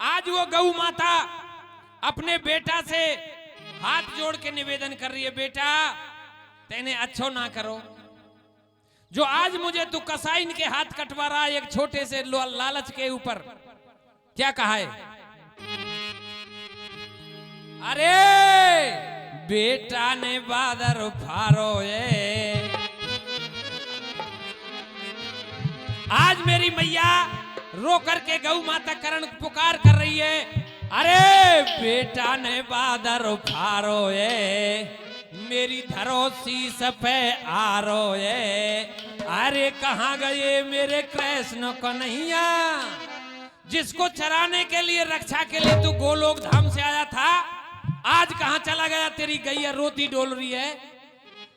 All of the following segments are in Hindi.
आज वो गौ माता अपने बेटा से हाथ जोड़ के निवेदन कर रही है, बेटा तेने अच्छो ना करो जो आज मुझे तू कसाईन के हाथ कटवा रहा है एक छोटे से लालच के ऊपर। क्या कहा है? अरे बेटा ने बादर फारो ये। आज मेरी मैया रो करके गौ माता करण पुकार कर रही है, अरे बेटा ने बादर फारो ये, मेरी धरो शीस पे आरो ये। अरे कहाँ गए मेरे कृष्ण कन्हैया, जिसको चराने के लिए रक्षा के लिए तू गोलोक धाम से आया था, आज कहाँ चला गया? तेरी गैया रोती डोल रही है।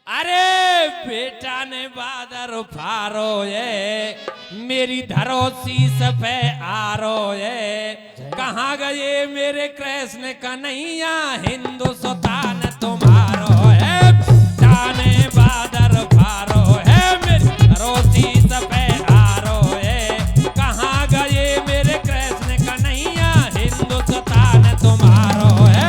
अरे बेटा ने बादर फारो ये, मेरी धरो शीस पे आरो ये। कहाँ गए मेरे कृष्ण कन्हैया, हिंदुस्तान तुम्हारो है। जाने बादर फारो है, मेरी धरो शीस पे आरो है। कहाँ गए मेरे कृष्ण कन्हैया, हिंदुस्तान तुम्हारो है।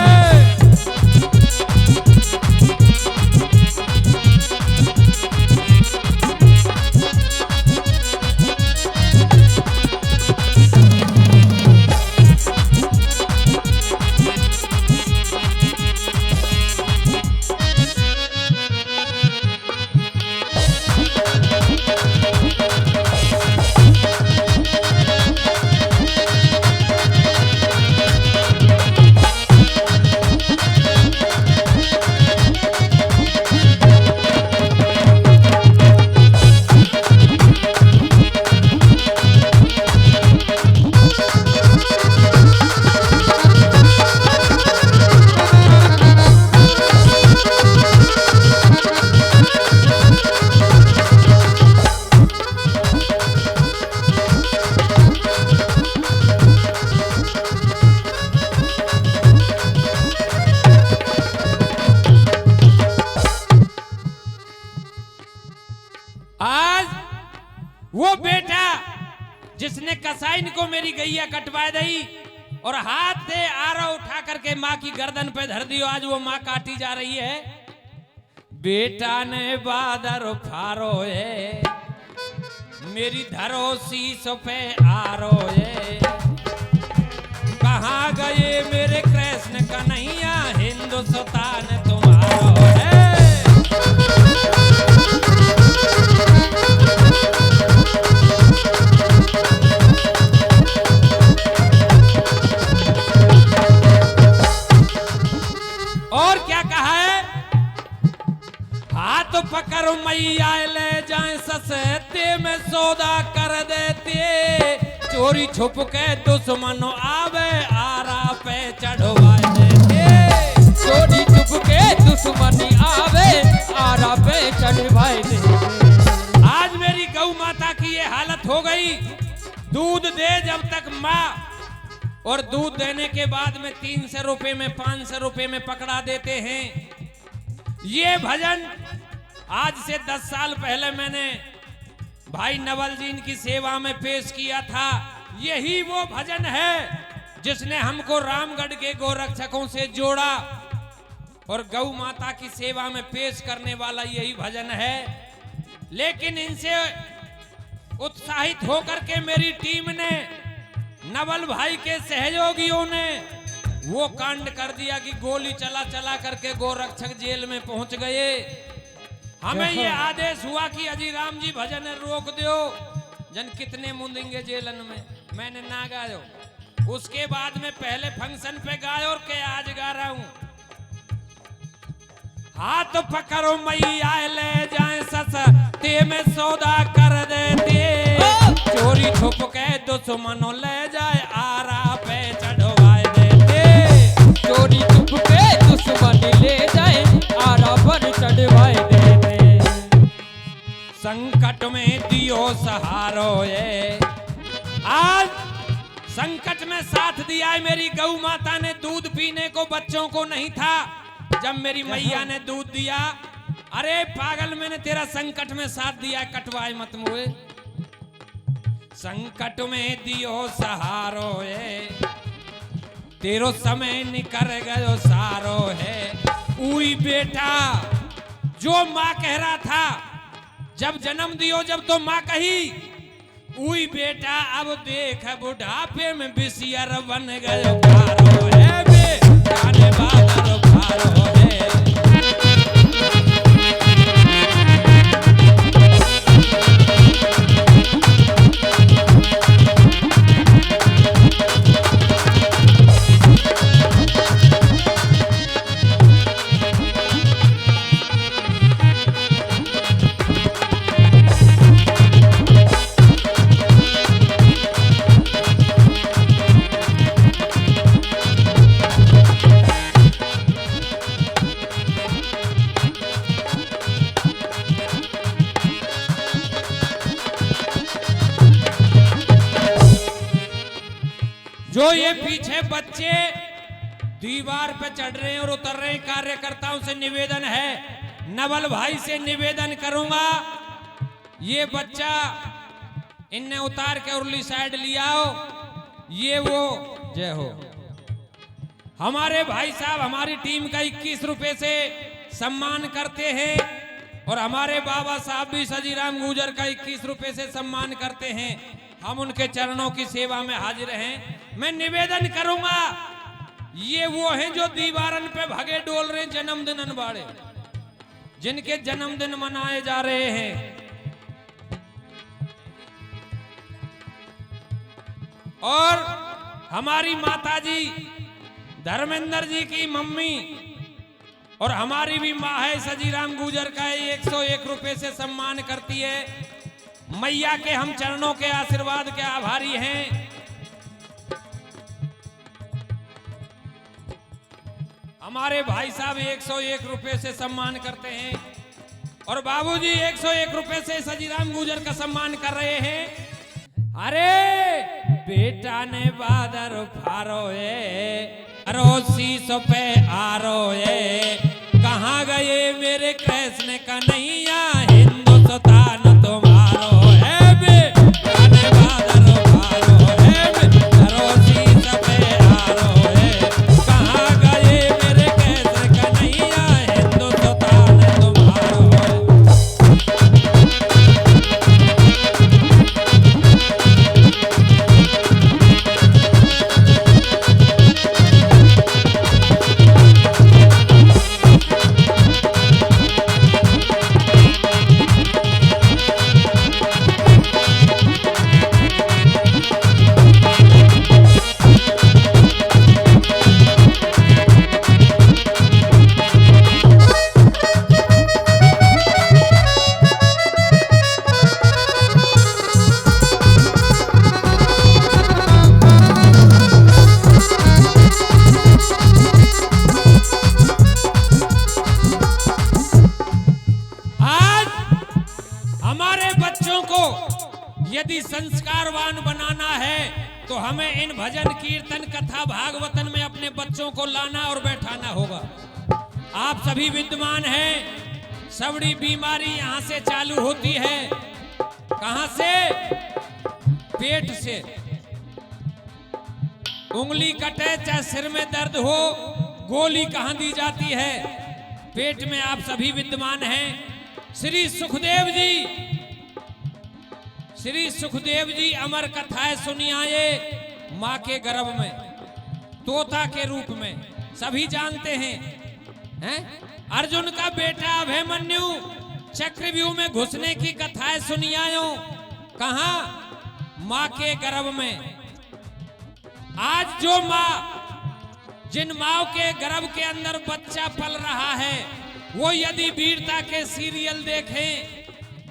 वो बेटा जिसने कसाईन को मेरी गैया कटवा दी और हाथ से आरा उठा करके माँ की गर्दन पे धर दियो, आज वो माँ काटी जा रही है। बेटा ने बादर फारो है, मेरी धरो शीस पे आरो है। कहाँ गए मेरे कृष्ण कन्हैया, हिंदुस्तान तुम्हारो है। और क्या कहा है? हाथ पकड़ मैया ले जाए सस्ते में सौदा कर देते, चोरी छुप के दुश्मनों आवे आरा पे चढ़वा देते। चोरी छुप के दुश्मनी आवे आरा पे चढ़वा देते। आज मेरी गौ माता की ये हालत हो गई, दूध दे जब तक माँ, और दूध देने के बाद में 300 रुपए में 500 रुपए में पकड़ा देते हैं। ये भजन आज से 10 साल पहले मैंने भाई नवल जी की सेवा में पेश किया था। यही वो भजन है जिसने हमको रामगढ़ के गोरक्षकों से जोड़ा, और गौ माता की सेवा में पेश करने वाला यही भजन है। लेकिन इनसे उत्साहित होकर के मेरी टीम ने, नवल भाई के सहयोगियों ने वो कांड कर दिया कि गोली चला चला करके गोरक्षक जेल में पहुंच गए। हमें ये आदेश हुआ कि अजी राम जी भजन रोक दो, जन कितने मुंदेंगे जेलन में। मैंने ना गायो, उसके बाद में पहले फंक्शन पे गायो और के आज गा रहा हूं। हाथ पकड़ो मैया ले जाए सस्ते में सौदा कर देते, चोरी छुप के दुश्मनों ले जाए आरा पे चढ़वा देते। चोरी छुप के दुश्मनी ले जाए आरा पर चढ़वा देते। संकट में दियो सहारो ये, आज संकट में साथ दिया है मेरी गौ माता ने। दूध पीने को बच्चों को नहीं था, जब मेरी मैया ने दूध दिया, अरे पागल मैंने तेरा संकट में साथ दिया, कटवाए मत मुए। संकट में दियो सहारो ये, तेरो समय निकर गयो सारो है। उई बेटा, जो माँ कह रहा था जब जन्म दियो जब तो माँ कही, उई बेटा अब देख बुढ़ापे में बिसियर बन गयो भारो है बे, जाने बादर भारो है। जो ये पीछे बच्चे दीवार पे चढ़ रहे हैं और उतर रहे हैं, कार्यकर्ताओं से निवेदन है, नवल भाई से निवेदन करूंगा, ये बच्चा इनने उतार के उरली साइड लिया हो। ये वो जय हो हमारे भाई साहब हमारी टीम का 21 रुपए से सम्मान करते हैं और हमारे बाबा साहब भी सजीराम गुजर का 21 रुपए से सम्मान करते हैं। हम उनके चरणों की सेवा में हाजिर हैं। मैं निवेदन करूंगा, ये वो हैं जो दीवारन पे भगे डोल रहे जन्मदिन अनबाड़े, जिनके जन्मदिन मनाए जा रहे हैं। और हमारी माताजी धर्मेंद्र जी की मम्मी और हमारी भी माँ है सजीराम गुजर का 101 रुपए से सम्मान करती है। मैया के हम चरणों के आशीर्वाद के आभारी हैं। हमारे भाई साहब 101 रुपए से सम्मान करते हैं और बाबूजी 101 रुपए से सजीराम गुजर का सम्मान कर रहे हैं। अरे बेटा ने बादर फारो है, अरोसी सो पे आरो है, कहाँ गए मेरे कृष्ण कन्हैया, हिंदुस्तान तुम्हारो है बेटा ने बादर फारो है, अरोसी सो पे आरो है, कहाँ गए मेरे कृष्ण कन्हैया, हिंदुस्तान तुम्हारो है। यदि संस्कारवान बनाना है तो हमें इन भजन कीर्तन कथा भागवतन में अपने बच्चों को लाना और बैठाना होगा। आप सभी विद्वान हैं, सबड़ी बीमारी यहाँ से चालू होती है। कहां से? पेट से। उंगली कटे चाहे सिर में दर्द हो, गोली कहां दी जाती है? पेट में। आप सभी विद्वान हैं। श्री सुखदेव जी अमर कथाएं सुनियाए मां के गर्भ में तोता के रूप में, सभी जानते हैं। अर्जुन का बेटा अभिमन्यु चक्रव्यूह में घुसने की कथाएं सुनियायो, कहां? मां के गर्भ में। आज जो मां, जिन माओ के गर्भ के अंदर बच्चा पल रहा है, वो यदि वीरता के सीरियल देखें,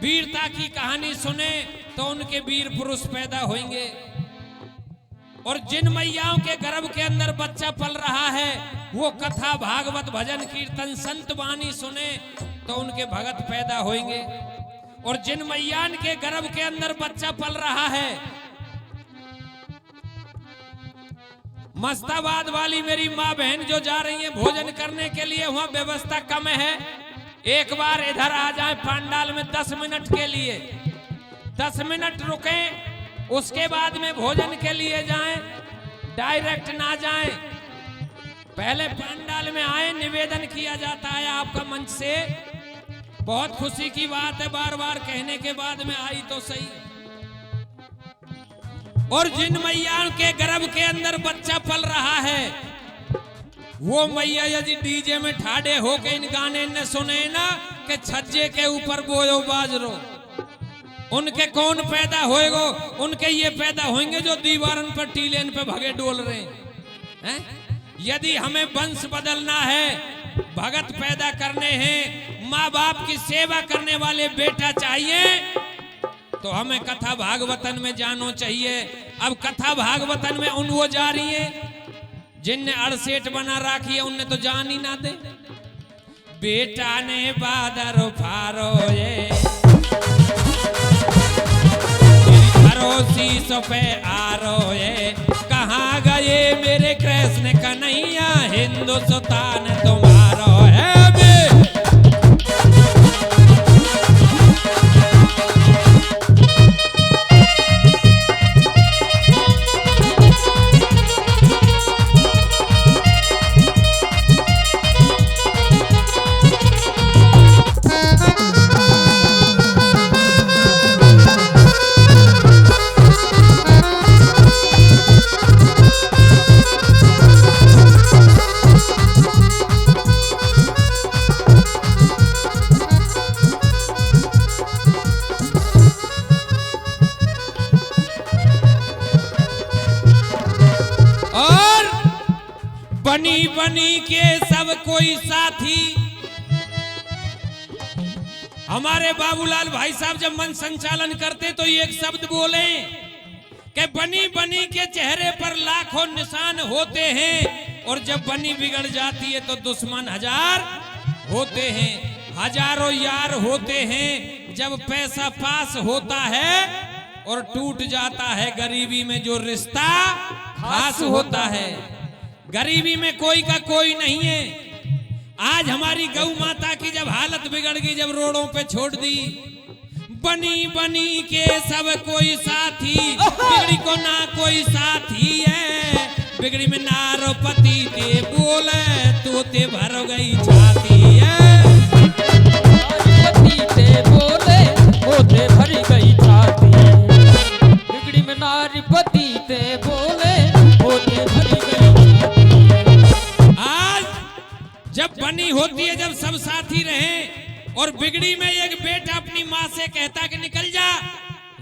वीरता की कहानी सुने, तो उनके वीर पुरुष पैदा होंगे। और जिन मैयाओं के गर्भ के अंदर बच्चा पल रहा है, वो कथा भागवत भजन कीर्तन संत वाणी सुने, तो उनके भगत पैदा होंगे। और जिन मैयान के गर्भ के अंदर बच्चा पल रहा है, मस्ताबाद वाली मेरी माँ बहन जो जा रही है भोजन करने के लिए, वहां व्यवस्था कम है। एक बार इधर आ जाए पंडाल में 10 मिनट के लिए, 10 मिनट रुकें, उसके बाद में भोजन के लिए जाएं, डायरेक्ट ना जाएं। पहले पंडाल में आए, निवेदन किया जाता है आपका मंच से। बहुत खुशी की बात है, बार बार कहने के बाद में आई तो सही। और जिन मैया के गर्भ के अंदर बच्चा पल रहा है, वो मैया यदि डीजे में ठाड़े होके इन गाने न सुने ना कि छज्जे के ऊपर बोयो बाजरो, उनके कौन पैदा होएगो? उनके ये पैदा होंगे जो दीवारन पर टीलेन पे भगे डोल रहे हैं। यदि हमें वंश बदलना है, भगत पैदा करने हैं, माँ बाप की सेवा करने वाले बेटा चाहिए, तो हमें कथा भागवतन में जानो चाहिए। अब कथा भागवतन में उन वो जा रही है जिनने अड़सेट बना रखी है, उनने तो जान ही ना दे। बेटा ने बादर फारो ये भरोसी सो पे आरो ये, कहाँ गए मेरे कृष्ण कन्हैया, हिंदुस्तान तुम्हारो है बे। बनी बनी के सब कोई साथी। हमारे बाबूलाल भाई साहब जब मन संचालन करते तो ये एक शब्द बोले कि बनी बनी के चेहरे पर लाखों निशान होते हैं, और जब बनी बिगड़ जाती है तो दुश्मन हजार होते हैं, हजारों यार होते हैं। जब पैसा पास होता है और टूट जाता है गरीबी में जो रिश्ता खास होता है। गरीबी में कोई का कोई नहीं है। आज हमारी गौ माता की जब हालत बिगड़ गई, जब रोडों पे छोड़ दी, बनी बनी के सब कोई साथी, बिगड़ी को ना कोई साथी है। बिगड़ी में नारो पति ते बोले, तो ते भर गई छाती है। पति ते बोले, तो ते भर गई छाती। बिगड़ी में नारी पति ते बोले, तो ते भर गई। जब बनी होती है, जब सब साथी रहे, और बिगड़ी में एक बेटा अपनी माँ से कहता कि निकल जा,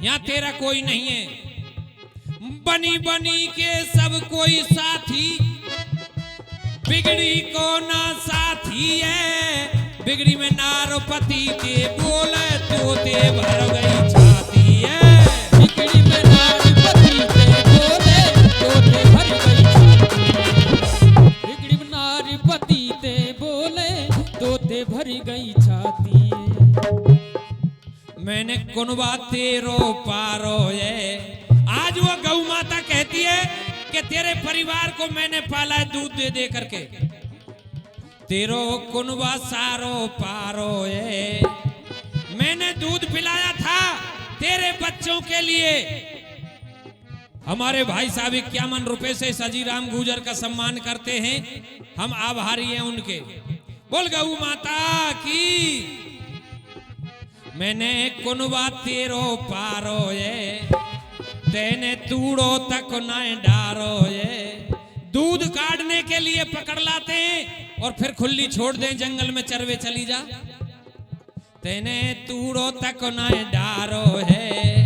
यहाँ तेरा कोई नहीं है। बनी बनी के सब कोई साथी, बिगड़ी को ना साथी है। बिगड़ी में नारो पति ते बोले, तो ते भर गई छाती है। बिगड़ी में नारो पति ते बोले, तो ते भर गई छाती। बिगड़ी में नारी पति ते बोले, तो ते भरी गई छाती। मैंने कुनबा तेरो पारो ये। आज वो गौ माता कहती है कि तेरे परिवार को मैंने पाला है दूध दे दे करके, तेरो कुनबा सारो पारो ये। मैंने दूध पिलाया था तेरे बच्चों के लिए। हमारे भाई साहब 51 रुपए से सजीराम गुजर का सम्मान करते हैं, हम आभारी हैं उनके। बोल गौ माता की। मैंने कुनबा तेरो पारो ये, तेने तूड़ो तक न डारो ये। दूध काटने के लिए पकड़ लाते हैं और फिर खुली छोड़ दें, जंगल में चरवे चली जा। तेने तूड़ो तक न डारो है।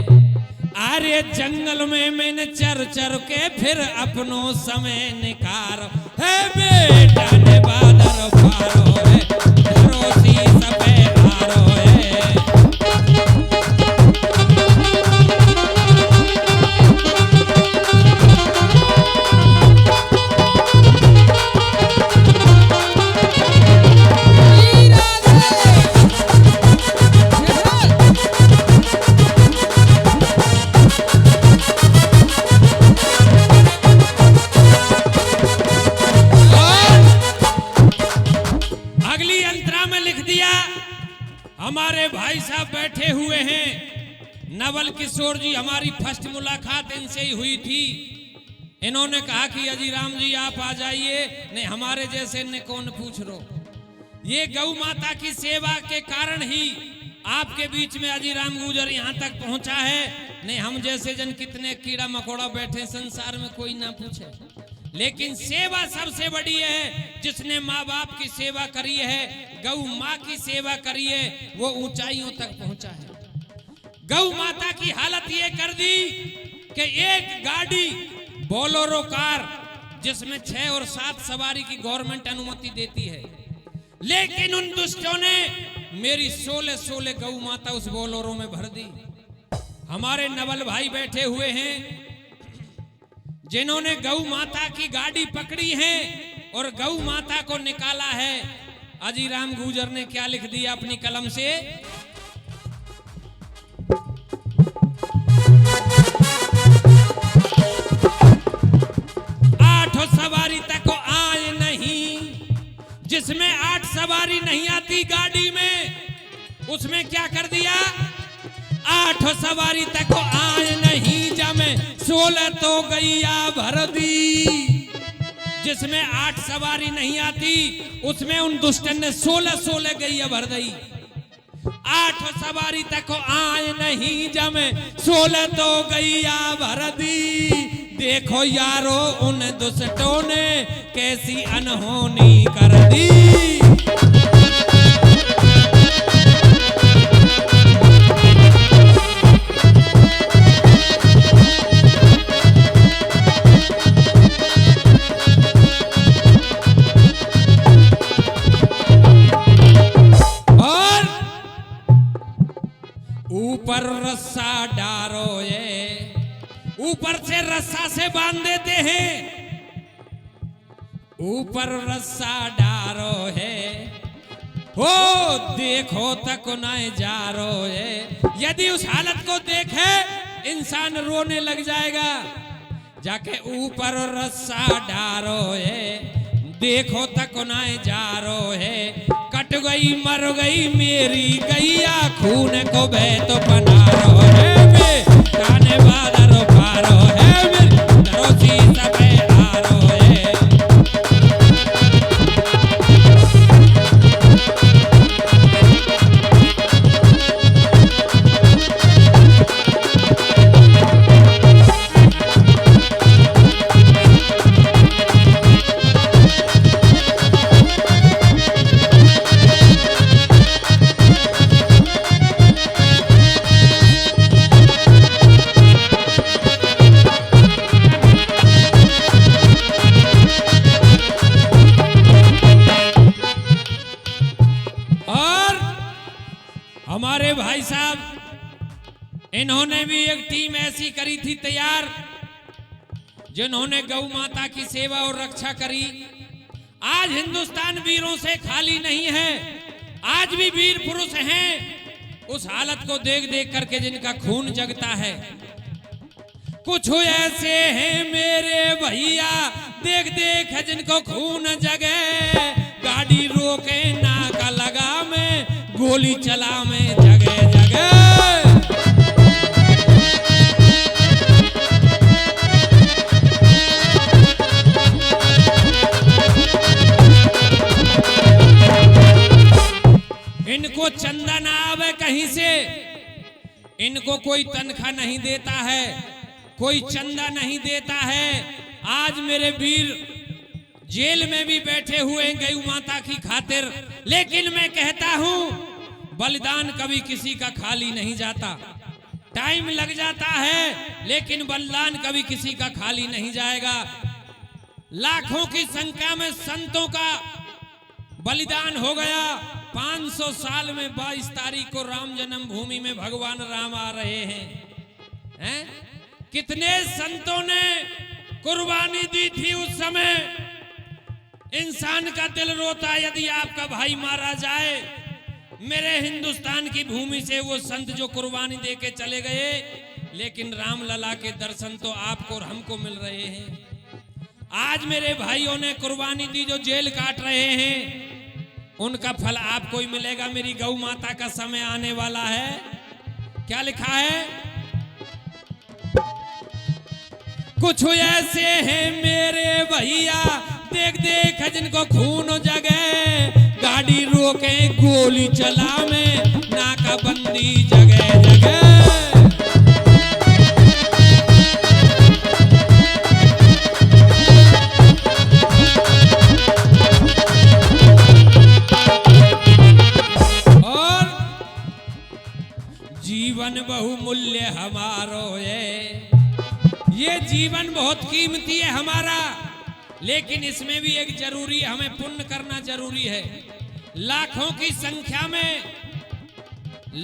अरे जंगल में मैंने चर चर के फिर अपनो समय निकारो है। बेटा ने बादर फारो है, भरोसी सबे हारो है। हमारे भाई साहब बैठे हुए हैं, नवल किशोर जी, हमारी फर्स्ट मुलाकात इनसे ही हुई थी। इन्होंने कहा कि अजी राम जी आप आ जाइए, नहीं हमारे जैसे ने कौन पूछ रो। ये गौ माता की सेवा के कारण ही आपके बीच में अजी राम गुजर यहाँ तक पहुंचा है। नहीं हम जैसे जन कितने कीड़ा मकोड़ा बैठे संसार में कोई ना पूछे, लेकिन सेवा सबसे बड़ी है। जिसने माँ बाप की सेवा करी है, गौ माँ की सेवा करी है, वो ऊंचाइयों तक पहुंचा है। गौ माता की हालत ये कर दी कि एक गाड़ी बोलेरो कार जिसमें 6 और 7 सवारी की गवर्नमेंट अनुमति देती है, लेकिन उन दुष्टों ने मेरी 16 गौ माता उस बोलेरो में भर दी। हमारे नवल भाई बैठे हुए हैं जिन्होंने गौ माता की गाड़ी पकड़ी है और गौ माता को निकाला है। अजी राम गुजर ने क्या लिख दिया अपनी कलम से? सवारी तक आए नहीं, जिसमें 8 सवारी नहीं आती गाड़ी में, उसमें क्या कर दिया? 8 सवारी तक आए नहीं, जमे 16 तो गैया भर दी। जिसमें 8 सवारी नहीं आती उसमें उन दुष्टन ने 16 गैया भर दी। 8 सवारी तक आए नहीं, जमे 16 तो गैया भर दी। देखो यारो उन दुष्टों ने कैसी अनहोनी कर दी। और ऊपर रस्सा डारो, ये ऊपर से रस्सा से बांध देते हैं। ऊपर रस्सा डारो है, हो देखो तक न जारो है। यदि उस हालत को देखे इंसान रोने लग जाएगा। जाके ऊपर रस्सा डारो है, देखो तक न जारो है। कट गई मर गई मेरी गैया, खून को बह तो बनारो है। गाने बादरो पारो है, मेरी दरोसी सबे आरो है। हमारे भाई साहब इन्होंने भी एक टीम ऐसी करी थी तैयार, जिन्होंने गौ माता की सेवा और रक्षा करी। आज हिंदुस्तान वीरों से खाली नहीं है, आज भी वीर पुरुष हैं। उस हालत को देख देख करके जिनका खून जगता है। कुछ ऐसे हैं मेरे भैया, देख देख जिनको खून जगे। गाड़ी रोके नाका लगा में, गोली चला में जगह जगह। इनको चंदा ना आवे कहीं से, इनको कोई तनख्वाह नहीं देता है, कोई चंदा नहीं देता है। आज मेरे वीर जेल में भी बैठे हुए हैं गौ माता की खातिर, लेकिन मैं कहता हूं बलिदान कभी किसी का खाली नहीं जाता। टाइम लग जाता है लेकिन बलिदान कभी किसी का खाली नहीं जाएगा। लाखों की संख्या में संतों का बलिदान हो गया। 500 साल में 22 तारीख को राम जन्मभूमि में भगवान राम आ रहे हैं। कितने संतों ने कुर्बानी दी थी उस समय। इंसान का दिल रोता यदि आपका भाई मारा जाए। मेरे हिंदुस्तान की भूमि से वो संत जो कुर्बानी दे के चले गए, लेकिन राम लला के दर्शन तो आपको और हमको मिल रहे हैं। आज मेरे भाइयों ने कुर्बानी दी जो जेल काट रहे हैं, उनका फल आपको ही मिलेगा। मेरी गौ माता का समय आने वाला है। क्या लिखा है? कुछ ऐसे हैं मेरे भैया, देख देख जिनको खून जगे, गाड़ी रोके गोली चलावे, नाकाबंदी जगह जगह। और जीवन बहुमूल्य हमारो है, ये जीवन बहुत कीमती है हमारा, लेकिन इसमें भी एक जरूरी है, हमें पुण्य करना जरूरी है। लाखों की संख्या में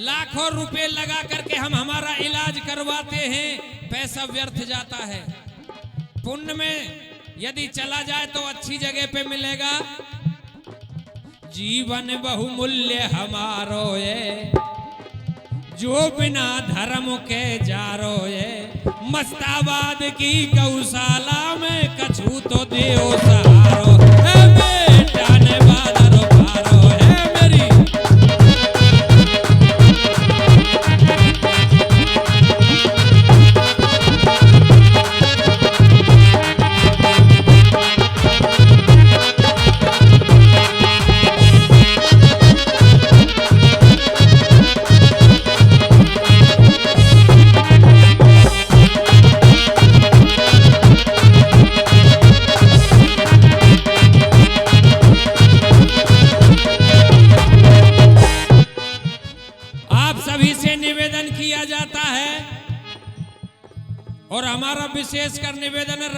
लाखों रुपए लगा करके हम हमारा इलाज करवाते हैं, पैसा व्यर्थ जाता है। पुण्य में यदि चला जाए तो अच्छी जगह पे मिलेगा। जीवन बहुमूल्य हमारो ये, जो बिना धर्म के जारो ये, मस्ताबाद की गौशाला में कछु तो देओ सहारो, है बेटा ने बादरो पारो, है मेरी। और हमारा विशेषकर निवेदन है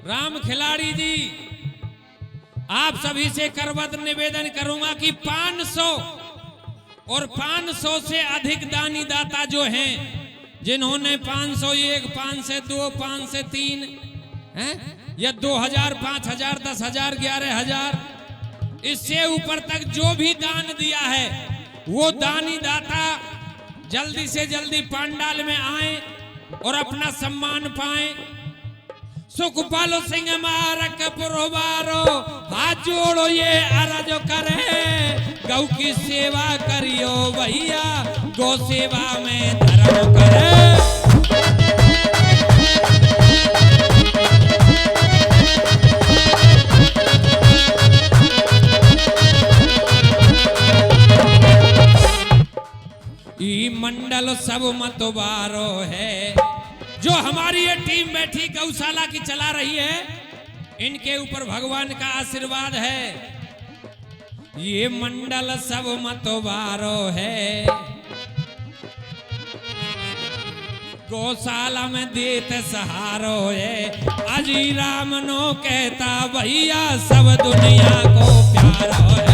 राम खिलाड़ी जी, आप सभी से करबद्ध निवेदन करूंगा कि 500 और 500 से अधिक दानी दाता जो हैं, जिन्होंने 501, 502, 503 हैं या 2000, 5000, 10,000, 11,000, इससे ऊपर तक जो भी दान दिया है, वो दानी दाता जल्दी से जल्दी पंडाल में आए और अपना सम्मान पाएं। सुखपाल सिंह मारक पुरवारो, हाथ जोड़ो ये अर्ज करे, गौ की सेवा करियो भैया, गौ सेवा में धर्म करे। ई मंडल सब मतवारो है, जो हमारी ये टीम बैठी गौशाला की चला रही है, इनके ऊपर भगवान का आशीर्वाद है। ये मंडल सब मतवारो है, गौशाला में देते सहारो है, अजी राम नो कहता भैया सब दुनिया को प्यारो है।